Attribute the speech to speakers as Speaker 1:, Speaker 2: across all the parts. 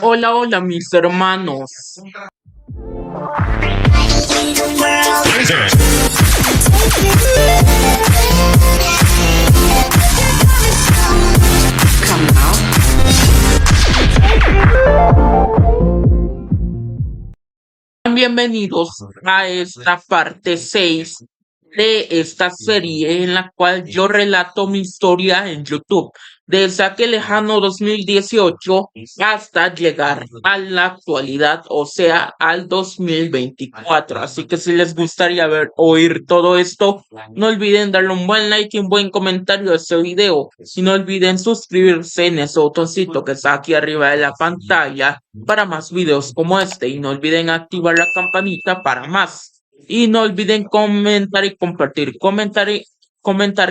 Speaker 1: Hola, hola, mis hermanos. Bienvenidos a esta parte 6 de esta serie en la cual yo relato mi historia en YouTube, desde aquel lejano 2018 hasta llegar a la actualidad, o sea, al 2024. Así que si les gustaría oír todo esto, no olviden darle un buen like y un buen comentario a este video. Y no olviden suscribirse en ese botoncito que está aquí arriba de la pantalla para más videos como este, y no olviden activar la campanita para más. Y no olviden comentar y compartir, comentar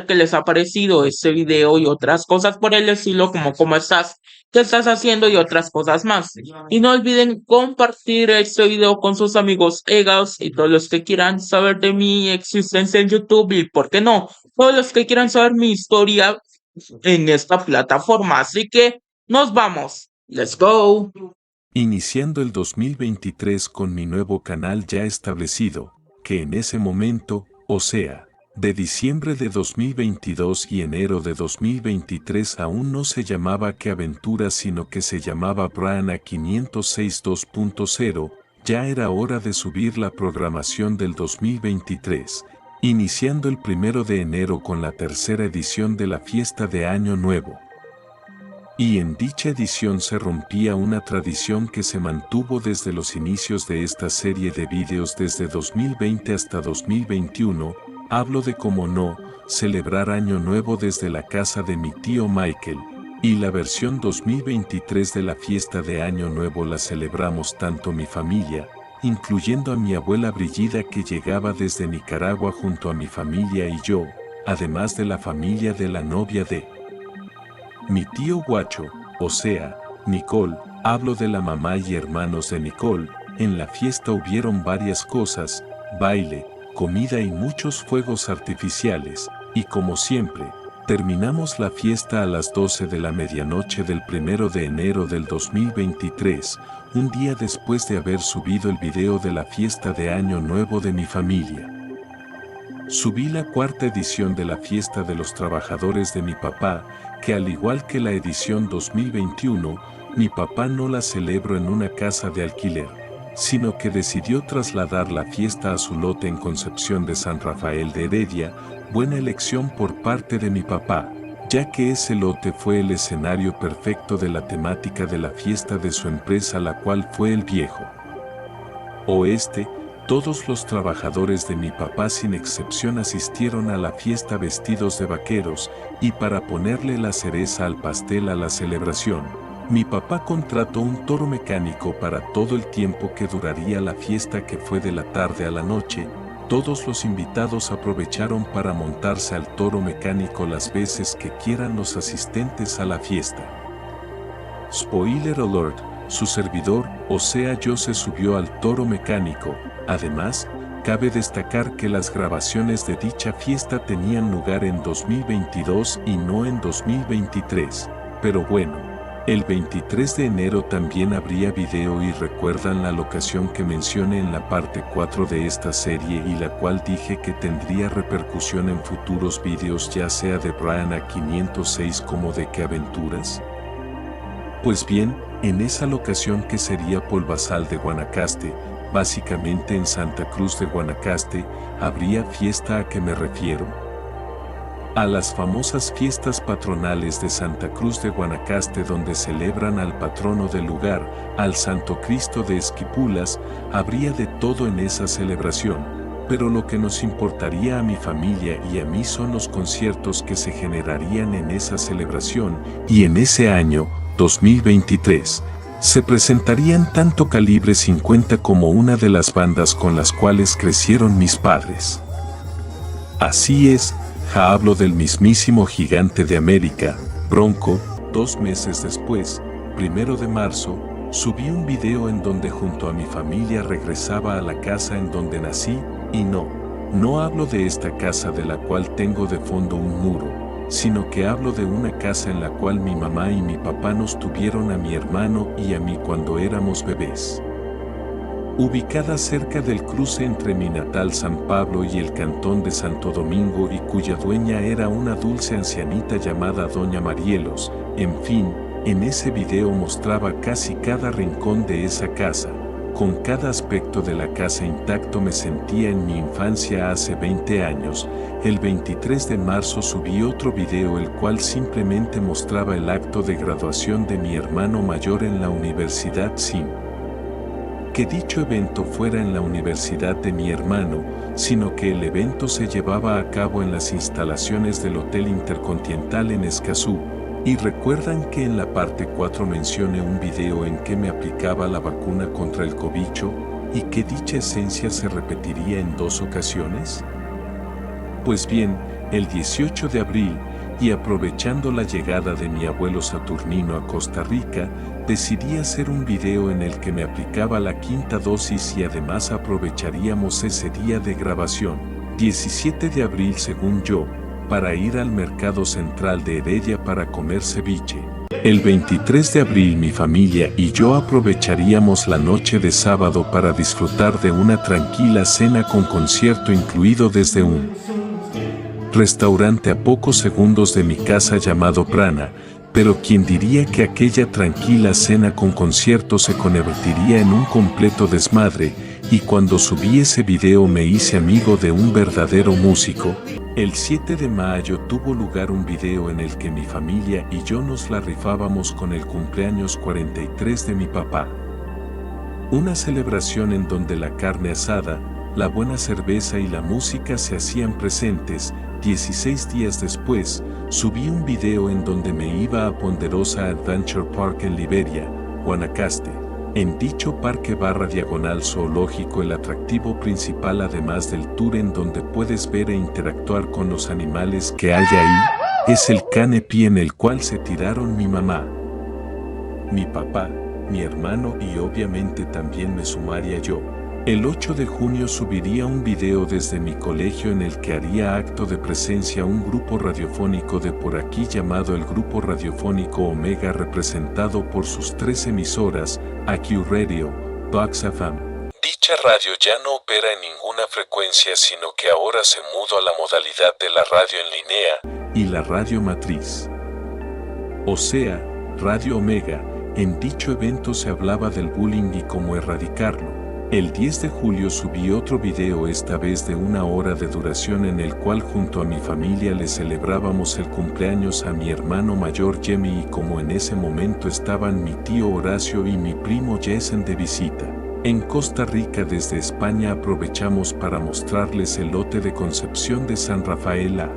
Speaker 1: qué les ha parecido este video y otras cosas por el estilo, como cómo estás, qué estás haciendo y otras cosas más. Y no olviden compartir este video con sus amigos egas y todos los que quieran saber de mi existencia en YouTube, y por qué no, todos los que quieran saber mi historia en esta plataforma. Así que nos vamos. Let's go.
Speaker 2: Iniciando el 2023 con mi nuevo canal ya establecido, que en ese momento, o sea, de diciembre de 2022 y enero de 2023 aún no se llamaba Que Aventuras, sino que se llamaba Brana 506 2.0, ya era hora de subir la programación del 2023, iniciando el 1 de enero con la tercera edición de la fiesta de Año Nuevo. Y en dicha edición se rompía una tradición que se mantuvo desde los inicios de esta serie de vídeos desde 2020 hasta 2021, hablo de cómo no, celebrar Año Nuevo desde la casa de mi tío Michael, y la versión 2023 de la fiesta de Año Nuevo la celebramos tanto mi familia, incluyendo a mi abuela Brigida que llegaba desde Nicaragua junto a mi familia y yo, además de la familia de la novia de mi tío Guacho, o sea, Nicole, hablo de la mamá y hermanos de Nicole. En la fiesta hubieron varias cosas, baile, comida y muchos fuegos artificiales, y como siempre, terminamos la fiesta a las 12 de la medianoche del 1 de enero del 2023, un día después de haber subido el video de la fiesta de Año Nuevo de mi familia. Subí la cuarta edición de la fiesta de los trabajadores de mi papá, que al igual que la edición 2021, mi papá no la celebró en una casa de alquiler, sino que decidió trasladar la fiesta a su lote en Concepción de San Rafael de Heredia, buena elección por parte de mi papá, ya que ese lote fue el escenario perfecto de la temática de la fiesta de su empresa, la cual fue el Viejo Oeste. Todos los trabajadores de mi papá sin excepción asistieron a la fiesta vestidos de vaqueros, y para ponerle la cereza al pastel a la celebración, mi papá contrató un toro mecánico para todo el tiempo que duraría la fiesta, que fue de la tarde a la noche. Todos los invitados aprovecharon para montarse al toro mecánico las veces que quieran los asistentes a la fiesta. Spoiler alert, su servidor, o sea yo, se subió al toro mecánico. Además, cabe destacar que las grabaciones de dicha fiesta tenían lugar en 2022 y no en 2023. Pero bueno, el 23 de enero también habría video, y recuerdan la locación que mencioné en la parte 4 de esta serie, y la cual dije que tendría repercusión en futuros videos, ya sea de Brana 506 como de Que Aventuras. Pues bien, en esa locación, que sería Polvazal de Guanacaste, básicamente en Santa Cruz de Guanacaste, habría fiesta. ¿A qué me refiero? A las famosas fiestas patronales de Santa Cruz de Guanacaste, donde celebran al patrono del lugar, al Santo Cristo de Esquipulas. Habría de todo en esa celebración, pero lo que nos importaría a mi familia y a mí son los conciertos que se generarían en esa celebración, y en ese año, 2023, se presentarían tanto Calibre 50 como una de las bandas con las cuales crecieron mis padres. Así es, hablo del mismísimo Gigante de América, Bronco. 2 meses después, 1 de marzo, subí un video en donde junto a mi familia regresaba a la casa en donde nací, y no hablo de esta casa de la cual tengo de fondo un muro, sino que hablo de una casa en la cual mi mamá y mi papá nos tuvieron a mi hermano y a mí cuando éramos bebés. Ubicada cerca del cruce entre mi natal San Pablo y el cantón de Santo Domingo y cuya dueña era una dulce ancianita llamada Doña Marielos. En fin, en ese video mostraba casi cada rincón de esa casa. Con cada aspecto de la casa intacto me sentía en mi infancia hace 20 años. El 23 de marzo subí otro video el cual simplemente mostraba el acto de graduación de mi hermano mayor en la Universidad SIM. Que dicho evento fuera en la universidad de mi hermano, sino que el evento se llevaba a cabo en las instalaciones del Hotel Intercontinental en Escazú. Y recuerdan que en la parte 4 mencioné un video en que me aplicaba la vacuna contra el cobicho y que dicha esencia se repetiría en 2 ocasiones. Pues bien, el 18 de abril, y aprovechando la llegada de mi abuelo Saturnino a Costa Rica, decidí hacer un video en el que me aplicaba la 5ª dosis y además aprovecharíamos ese día de grabación, 17 de abril según yo, para ir al mercado central de Heredia para comer ceviche. El 23 de abril mi familia y yo aprovecharíamos la noche de sábado para disfrutar de una tranquila cena con concierto incluido desde un restaurante a pocos segundos de mi casa llamado Prana, pero quien diría que aquella tranquila cena con concierto se convertiría en un completo desmadre, y cuando subí ese video me hice amigo de un verdadero músico. El 7 de mayo tuvo lugar un video en el que mi familia y yo nos la rifábamos con el cumpleaños 43 de mi papá. Una celebración en donde la carne asada, la buena cerveza y la música se hacían presentes. 16 días después, subí un video en donde me iba a Ponderosa Adventure Park en Liberia, Guanacaste. En dicho parque / diagonal zoológico el atractivo principal además del tour en donde puedes ver e interactuar con los animales que hay ahí, es el canopy en el cual se tiraron mi mamá, mi papá, mi hermano y obviamente también me sumaría yo. El 8 de junio subiría un video desde mi colegio en el que haría acto de presencia un grupo radiofónico de por aquí llamado el Grupo Radiofónico Omega representado por sus 3 emisoras, AQ Radio, Vox FM. Dicha radio ya no opera en ninguna frecuencia sino que ahora se mudó a la modalidad de la radio en línea y la radio matriz. O sea, Radio Omega. En dicho evento se hablaba del bullying y cómo erradicarlo. El 10 de julio subí otro video esta vez de 1 hora de duración en el cual junto a mi familia le celebrábamos el cumpleaños a mi hermano mayor Jimmy y como en ese momento estaban mi tío Horacio y mi primo Jason de visita. En Costa Rica desde España aprovechamos para mostrarles el lote de Concepción de San Rafael a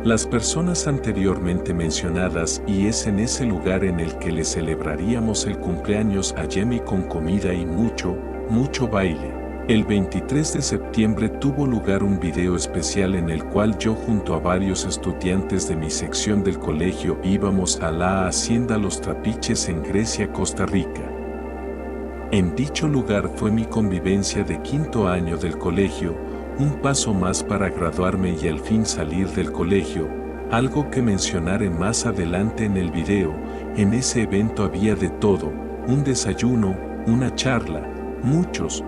Speaker 2: las personas anteriormente mencionadas y es en ese lugar en el que le celebraríamos el cumpleaños a Jimmy con comida y mucho baile. El 23 de septiembre tuvo lugar un video especial en el cual yo junto a varios estudiantes de mi sección del colegio íbamos a la Hacienda Los Trapiches en Grecia, Costa Rica. En dicho lugar fue mi convivencia de 5º año del colegio, un paso más para graduarme y al fin salir del colegio, algo que mencionaré más adelante en el video. En ese evento había de todo, un desayuno, una charla, muchos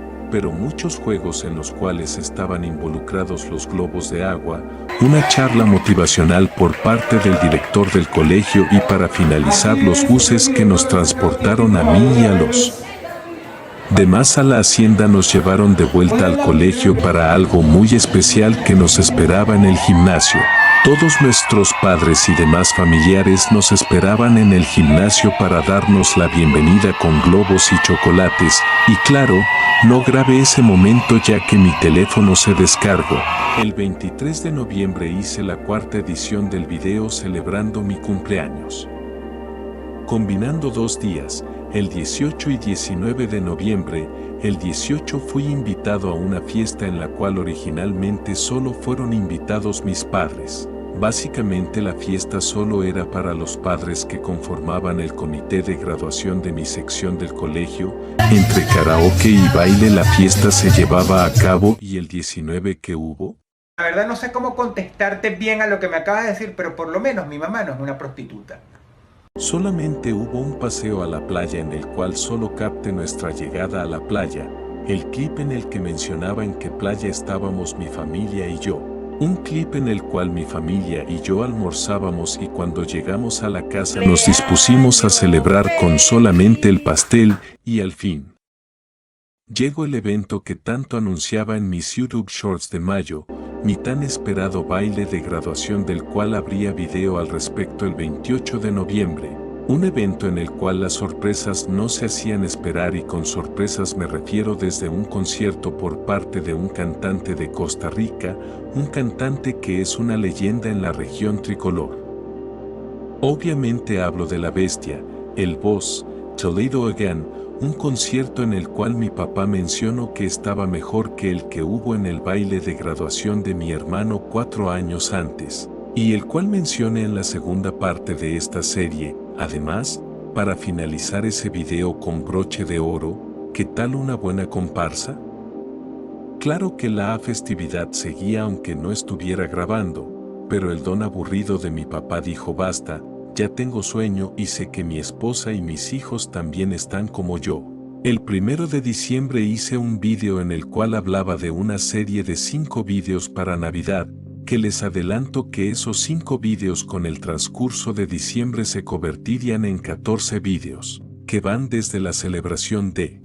Speaker 2: juegos en los cuales estaban involucrados los globos de agua, una charla motivacional por parte del director del colegio y para finalizar los buses que nos transportaron a mí y a los demás a la hacienda nos llevaron de vuelta al colegio para algo muy especial que nos esperaba en el gimnasio. Todos nuestros padres y demás familiares nos esperaban en el gimnasio para darnos la bienvenida con globos y chocolates, y claro, no grabé ese momento ya que mi teléfono se descargó. El 23 de noviembre hice la 4ª edición del video celebrando mi cumpleaños. Combinando 2 días, el 18 y 19 de noviembre, el 18 fui invitado a una fiesta en la cual originalmente solo fueron invitados mis padres. Básicamente la fiesta solo era para los padres que conformaban el comité de graduación de mi sección del colegio. Entre karaoke y baile la fiesta se llevaba a cabo. ¿Y el 19 qué hubo?
Speaker 3: La verdad no sé cómo contestarte bien a lo que me acabas de decir, pero por lo menos mi mamá no es una prostituta.
Speaker 2: Solamente hubo un paseo a la playa en el cual solo capté nuestra llegada a la playa, el clip en el que mencionaba en qué playa estábamos mi familia y yo. Un clip en el cual mi familia y yo almorzábamos y cuando llegamos a la casa nos dispusimos a celebrar con solamente el pastel y al fin llegó el evento que tanto anunciaba en mis YouTube Shorts de mayo, mi tan esperado baile de graduación del cual habría video al respecto el 28 de noviembre, un evento en el cual las sorpresas no se hacían esperar y con sorpresas me refiero desde un concierto por parte de un cantante de Costa Rica, un cantante que es una leyenda en la región tricolor. Obviamente hablo de la bestia, el boss, Toledo Again, un concierto en el cual mi papá mencionó que estaba mejor que el que hubo en el baile de graduación de mi hermano 4 años antes, y el cual mencioné en la segunda parte de esta serie. Además, para finalizar ese video con broche de oro, ¿qué tal una buena comparsa? Claro que la festividad seguía aunque no estuviera grabando, pero el don aburrido de mi papá dijo basta, ya tengo sueño y sé que mi esposa y mis hijos también están como yo. El 1 de diciembre hice un video en el cual hablaba de una serie de 5 videos para Navidad, que les adelanto que esos 5 videos con el transcurso de diciembre se convertirían en 14 videos, que van desde la celebración de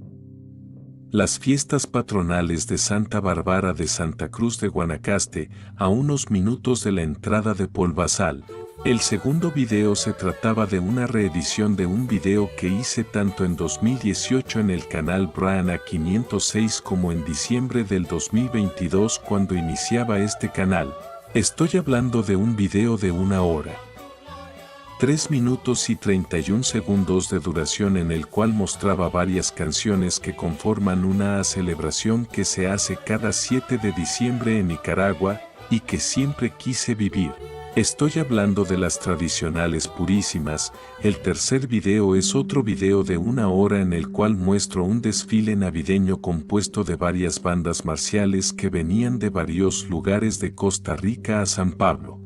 Speaker 2: las fiestas patronales de Santa Bárbara de Santa Cruz de Guanacaste, a unos minutos de la entrada de Polvazal. El segundo video se trataba de una reedición de un video que hice tanto en 2018 en el canal Briana 506 como en diciembre del 2022 cuando iniciaba este canal. Estoy hablando de un video de 1 hora. 3 minutos y 31 segundos de duración en el cual mostraba varias canciones que conforman una celebración que se hace cada 7 de diciembre en Nicaragua y que siempre quise vivir. Estoy hablando de las tradicionales purísimas. El tercer video es otro video de 1 hora en el cual muestro un desfile navideño compuesto de varias bandas marciales que venían de varios lugares de Costa Rica a San Pablo.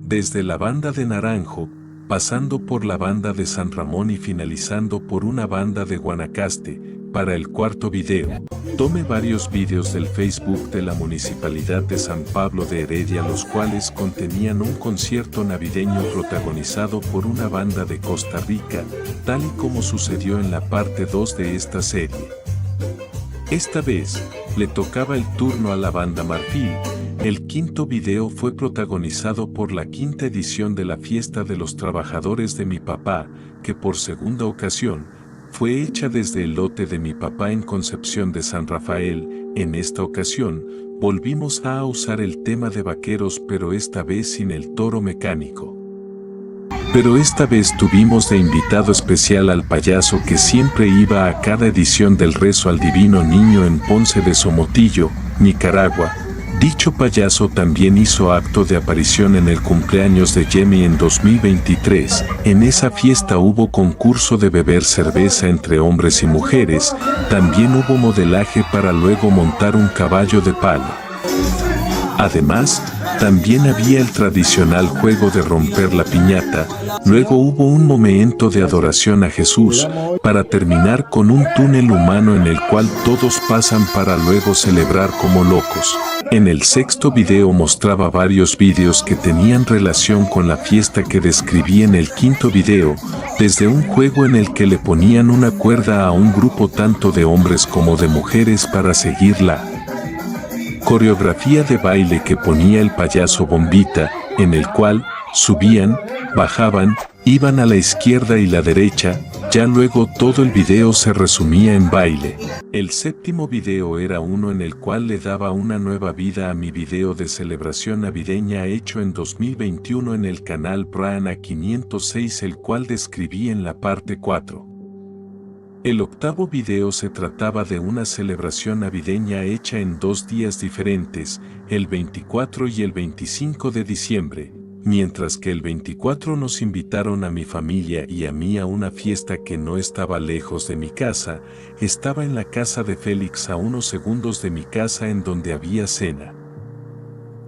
Speaker 2: Desde la banda de Naranjo, pasando por la banda de San Ramón y finalizando por una banda de Guanacaste. Para el cuarto video, tomé varios videos del Facebook de la Municipalidad de San Pablo de Heredia, los cuales contenían un concierto navideño protagonizado por una banda de Costa Rica, tal y como sucedió en la parte 2 de esta serie. Esta vez, le tocaba el turno a la banda Marfil. El quinto video fue protagonizado por la quinta edición de la Fiesta de los Trabajadores de mi papá, que por segunda ocasión, fue hecha desde el lote de mi papá en Concepción de San Rafael. En esta ocasión, volvimos a usar el tema de vaqueros, pero esta vez sin el toro mecánico. Pero esta vez tuvimos de invitado especial al payaso que siempre iba a cada edición del Rezo al Divino Niño en Ponce de Somotillo, Nicaragua. Dicho payaso también hizo acto de aparición en el cumpleaños de Jemmy en 2023. En esa fiesta hubo concurso de beber cerveza entre hombres y mujeres. También hubo modelaje para luego montar un caballo de palo. Además, también había el tradicional juego de romper la piñata. Luego hubo un momento de adoración a Jesús, para terminar con un túnel humano en el cual todos pasan para luego celebrar como locos. En el sexto video mostraba varios vídeos que tenían relación con la fiesta que describí en el quinto video, desde un juego en el que le ponían una cuerda a un grupo tanto de hombres como de mujeres para seguirla. Coreografía de baile que ponía el payaso Bombita, en el cual subían, bajaban, iban a la izquierda y la derecha, ya luego todo el video se resumía en baile. El séptimo video era uno en el cual le daba una nueva vida a mi video de celebración navideña hecho en 2021 en el canal Briana 506, el cual describí en la parte 4. El octavo video se trataba de una celebración navideña hecha en 2 días diferentes, el 24 y el 25 de diciembre, mientras que el 24 nos invitaron a mi familia y a mí a una fiesta que no estaba lejos de mi casa, estaba en la casa de Félix a unos segundos de mi casa en donde había cena.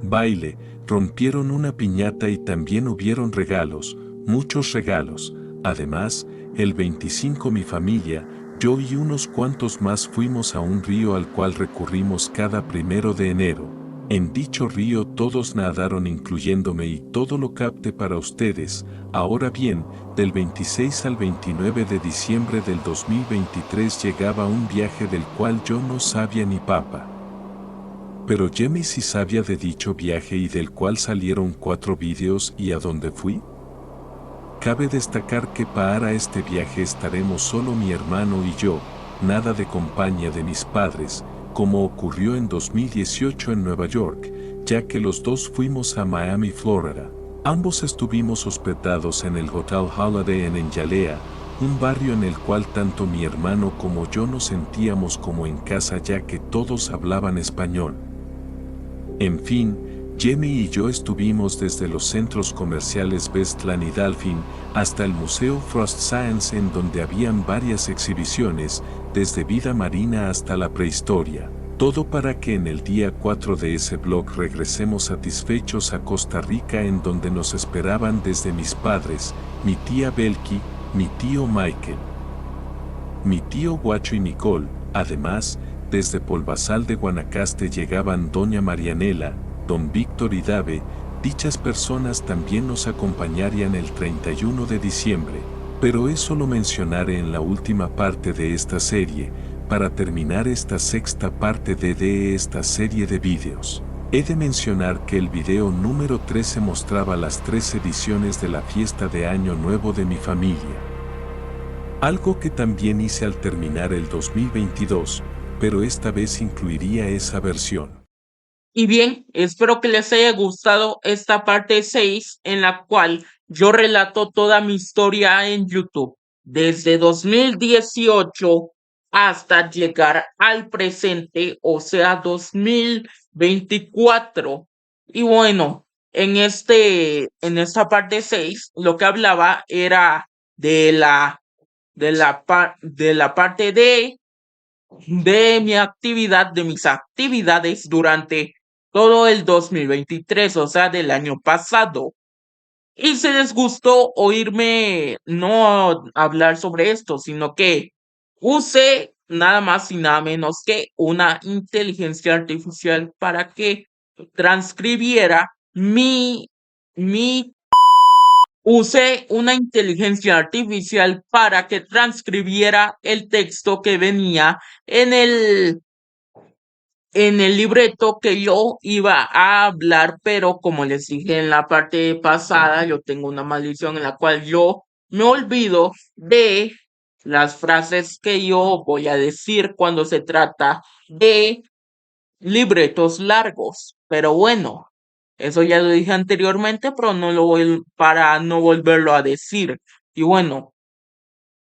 Speaker 2: baile, rompieron una piñata y también hubieron regalos, muchos regalos. Además, el 25 mi familia, yo y unos cuantos más fuimos a un río al cual recurrimos cada 1 de enero. En dicho río todos nadaron incluyéndome y todo lo capté para ustedes. Ahora bien, del 26 al 29 de diciembre del 2023 llegaba un viaje del cual yo no sabía ni papa. Pero Jimmy sí sabía de dicho viaje y del cual salieron 4 vídeos y a dónde fui. Cabe destacar que para este viaje estaremos solo mi hermano y yo, nada de compañía de mis padres, como ocurrió en 2018 en Nueva York, ya que los dos fuimos a Miami, Florida. Ambos estuvimos hospedados en el Hotel Holiday Inn en Hialeah, un barrio en el cual tanto mi hermano como yo nos sentíamos como en casa ya que todos hablaban español. En fin, Jamie y yo estuvimos desde los centros comerciales Bestland y Dolphin hasta el Museo Frost Science en donde habían varias exhibiciones, desde vida marina hasta la prehistoria. Todo para que en el día 4 de ese vlog regresemos satisfechos a Costa Rica en donde nos esperaban desde mis padres, mi tía Belki, mi tío Michael, mi tío Guacho y Nicole. Además, desde Polvazal de Guanacaste llegaban doña Marianela, don Víctor y Dave. Dichas personas también nos acompañarían el 31 de diciembre, pero eso lo mencionaré en la última parte de esta serie, para terminar esta sexta parte de esta serie de vídeos. He de mencionar que el video número 13 mostraba las 3 ediciones de la fiesta de Año Nuevo de mi familia. Algo que también hice al terminar el 2022, pero esta vez incluiría esa versión.
Speaker 1: Y bien, espero que les haya gustado esta parte 6 en la cual yo relato toda mi historia en YouTube, desde 2018 hasta llegar al presente, o sea, 2024. Y bueno, en esta parte 6 lo que hablaba era de la parte de de mis actividades durante todo el 2023, o sea, del año pasado. Y si les gustó oírme no hablar sobre esto, sino que use nada más y nada menos que una inteligencia artificial para que transcribiera mi usé una inteligencia artificial para que transcribiera el texto que venía en el libreto que yo iba a hablar, pero como les dije en la parte pasada, yo tengo una maldición en la cual yo me olvido de las frases que yo voy a decir cuando se trata de libretos largos. Pero bueno, eso ya lo dije anteriormente, pero no lo voy para no volverlo a decir. Y bueno,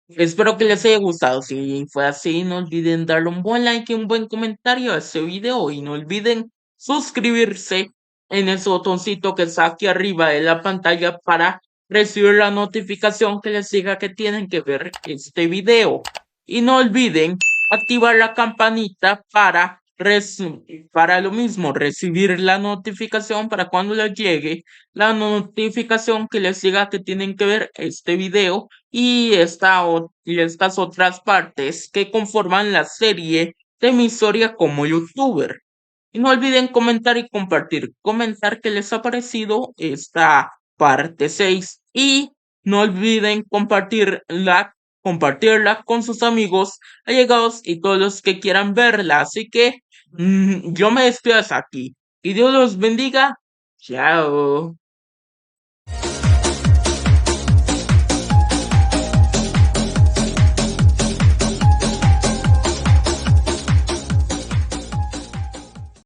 Speaker 1: espero que les haya gustado. Si fue así, no olviden darle un buen like y un buen comentario a este video. Y no olviden suscribirse en ese botoncito que está aquí arriba de la pantalla para recibir la notificación que les diga que tienen que ver este video. Y no olviden activar la campanita para lo mismo, recibir la notificación para cuando les llegue la notificación que les diga que tienen que ver este video y y estas otras partes que conforman la serie de mi historia como youtuber. Y no olviden comentar y compartir. Comentar qué les ha parecido esta parte 6. Y no olviden compartirla con sus amigos, allegados y todos los que quieran verla. Así que yo me despido hasta aquí. Y Dios los bendiga. Chao.